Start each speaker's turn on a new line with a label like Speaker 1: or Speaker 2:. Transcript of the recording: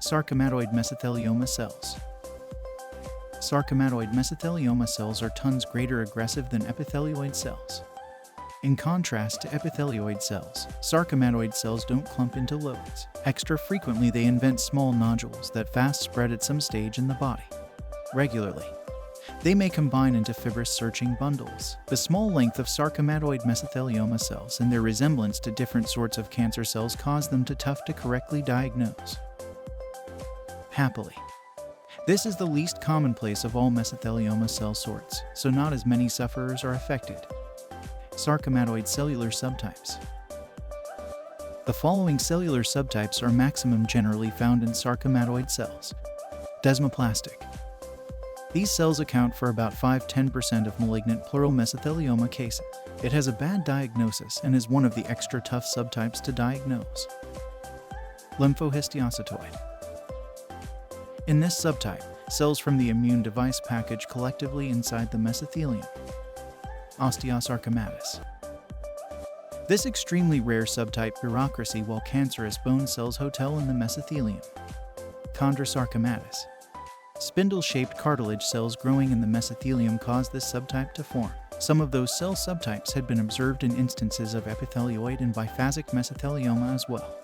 Speaker 1: Sarcomatoid mesothelioma cells. Sarcomatoid mesothelioma cells are tons greater aggressive than epithelioid cells. In contrast to epithelioid cells, sarcomatoid cells don't clump into loads. Extra frequently, they invent small nodules that fast spread at some stage in the body. Regularly, they may combine into fibrous searching bundles. The small length of sarcomatoid mesothelioma cells and their resemblance to different sorts of cancer cells cause them to tough to correctly diagnose. Happily, this is the least commonplace of all mesothelioma cell sorts, so not as many sufferers are affected. Sarcomatoid cellular subtypes. The following cellular subtypes are maximum generally found in sarcomatoid cells. Desmoplastic. These cells account for about 5–10% of malignant pleural mesothelioma cases. It has a bad diagnosis and is one of the extra tough subtypes to diagnose. Lymphohistiocytoid. In this subtype, cells from the immune device package collectively inside the mesothelium. Osteosarcomatus. This extremely rare subtype bureaucracy while cancerous bone cells hotel in the mesothelium. Chondrosarcomatus. Spindle-shaped cartilage cells growing in the mesothelium cause this subtype to form. Some of those cell subtypes had been observed in instances of epithelioid and biphasic mesothelioma as well.